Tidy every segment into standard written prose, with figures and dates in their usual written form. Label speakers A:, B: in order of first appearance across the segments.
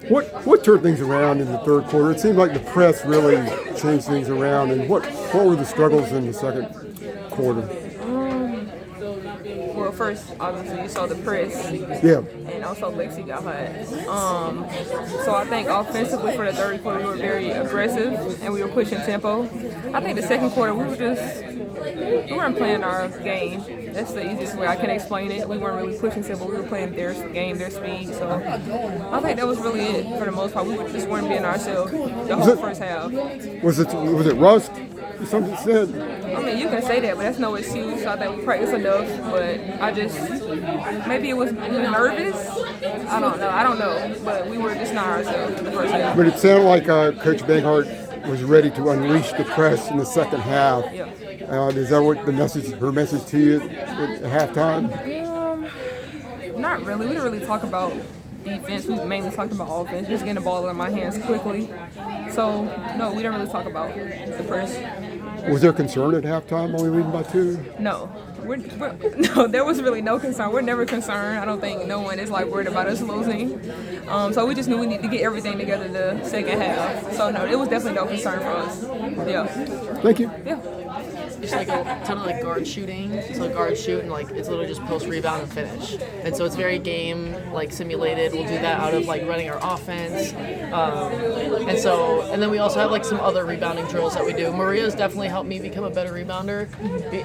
A: What turned things around in the third quarter? It seemed like the press really changed things around. And what were the struggles in the second quarter?
B: Well, first, obviously, you saw the press.
A: Yeah.
B: And also Lexi got hot. So I think offensively for the third quarter, we were very aggressive and we were pushing tempo. I think the second quarter, we weren't playing our game. That's the easiest way I can explain it. We weren't really pushing tempo. We were playing their game, their speed. So I think that was really it for the most part. We just weren't being ourselves the whole first half.
A: Was it rust? Something said.
B: I mean, you can say that, but that's no excuse. I think we practiced enough, but maybe it was nervous. I don't know, but we were just not ourselves in the first half.
A: But it sounded like Coach Banghart was ready to unleash the press in the second half.
B: Yeah.
A: Is that what her message to you at halftime?
B: Not really. We didn't really talk about defense. We mainly talked about offense, just getting the ball in my hands quickly. So, no, we didn't really talk about the press.
A: Was there concern at halftime only leading by 2?
B: No. No, there was really no concern. We're never concerned. I don't think no one is worried about us losing. So we just knew we need to get everything together the second half. So no, it was definitely no concern for us. Yeah.
A: Thank you.
B: Yeah.
C: It's a ton of guard shooting. So guard shoot and it's literally just post rebound and finish. And so it's very game simulated. We'll do that out of running our offense. And then we also have some other rebounding drills that we do. Maria's definitely helped me become a better rebounder,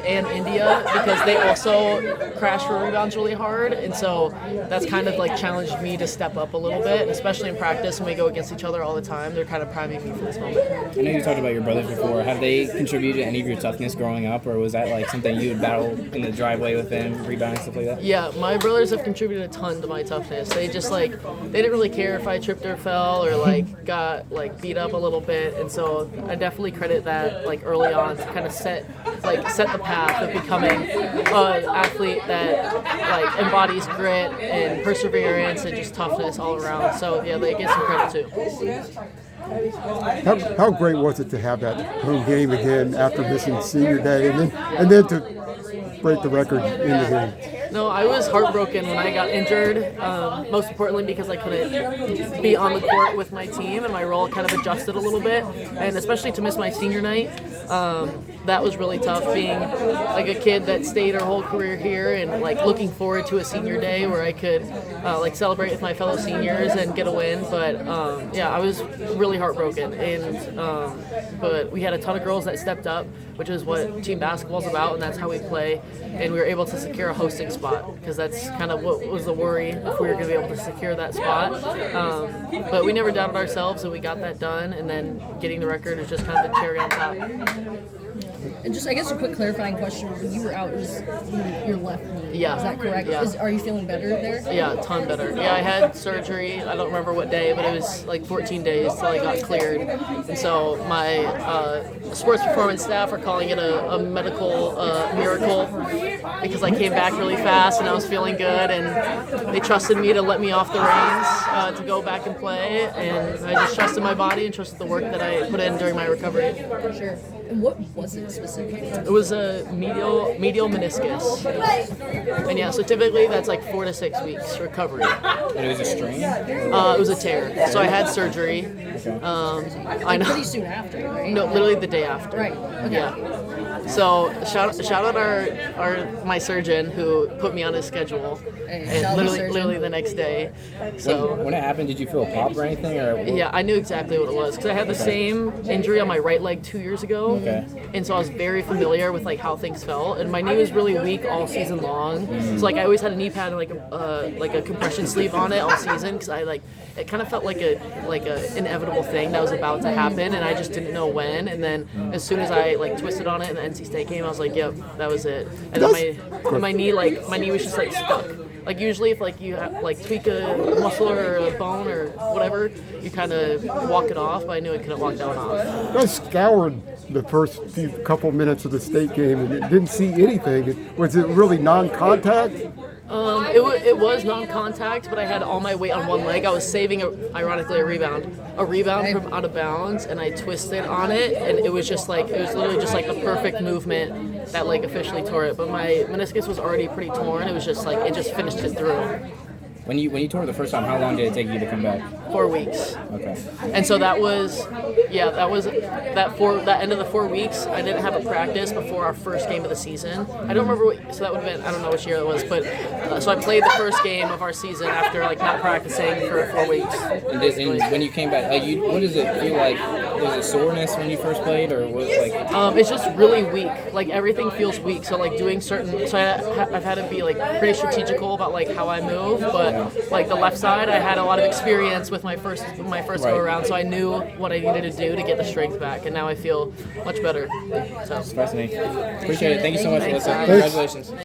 C: and India, because they also crash for rebounds really hard. And so that's kind of challenged me to step up a little bit, especially in practice when we go against each other all the time. They're kind of priming me for this moment.
D: I know you talked about your brothers before. Have they contributed to any of your toughness growing up, or was that something you would battle in the driveway with them, rebounding, stuff like that?
C: Yeah, my brothers have contributed a ton to my toughness. They just they didn't really care if I tripped or fell or got beat up a little bit, and so I definitely credit that early on to kind of set the path of becoming an athlete that embodies grit and perseverance and just toughness all around. So yeah, they get some credit too.
A: How great was it to have that home game again after missing senior day, and then to break the record in the game?
C: No, I was heartbroken when I got injured, most importantly because I couldn't be on the court with my team and my role kind of adjusted a little bit, and especially to miss my senior night, that was really tough, being a kid that stayed her whole career here and looking forward to a senior day where I could celebrate with my fellow seniors and get a win. But yeah, I was really heartbroken, and but we had a ton of girls that stepped up, which is what team basketball is about, and that's how we play, and we were able to secure a hosting spot because that's kind of what was the worry, if we were going to be able to secure that spot. But we never doubted ourselves, and we got that done, and then getting the record is just kind of the cherry on top.
E: And just, I guess, a quick clarifying question. When you were out, it was your left knee.
C: Yeah.
E: Is that correct?
C: Yeah.
E: Are you feeling better there?
C: Yeah, a ton better. Yeah, I had surgery. I don't remember what day, but it was 14 days till I got cleared. And so my sports performance staff are calling it a medical miracle because I came back really fast and I was feeling good, and they trusted me to let me off the reins to go back and play. And I just trusted my body and trusted the work that I put in during my recovery.
E: Sure. And what was it specifically?
C: It was a medial meniscus. And yeah, so typically that's 4 to 6 weeks recovery.
D: And it was a strain?
C: It was a tear. So I had surgery. I know.
E: Pretty soon after, right?
C: No, literally the day after.
E: Right. Okay.
C: Yeah. So shout out my surgeon who put me on his schedule, and literally the next day. So
D: when it happened, did you feel a pop or anything? Or
C: yeah, I knew exactly what it was because I had the same injury on my right leg 2 years ago.
D: Okay.
C: And so I was very familiar with how things felt, and my knee was really weak all season long. So I always had a knee pad and a compression sleeve on it all season because it kind of felt like a inevitable thing that was about to happen, and I just didn't know when. And then as soon as I twisted on it in the NC State game, I was like, yep, that was it. And then my knee was just stuck. Usually if you tweak a muscle or a bone or whatever, you kind of walk it off, but I knew I couldn't walk that one off.
A: I scoured the first couple minutes of the state game and didn't see anything. Was it really non-contact?
C: It was non-contact, but I had all my weight on one leg. I was saving, ironically, a rebound from out of bounds, and I twisted on it, and it was literally just the perfect movement that officially tore it. But my meniscus was already pretty torn. It was just it just finished it through.
D: When you tore the first time, how long did it take you to come back?
C: 4 weeks.
D: Okay.
C: And so that was that end of the 4 weeks. I didn't have a practice before our first game of the season. I don't remember so that would have been, I don't know which year it was, but so I played the first game of our season after like not practicing for 4 weeks.
D: And when you came back, what does it feel like? Was it soreness when you first played, or was it like?
C: It's just really weak. Like everything feels weak. So like doing certain, so I've had to be like pretty strategical about like how I move. But like the left side, I had a lot of experience with my first go around, so I knew what I needed to do to get the strength back, and now I feel much better. So
D: Fascinating. Appreciate it. Thank you so much, Alyssa. Congratulations.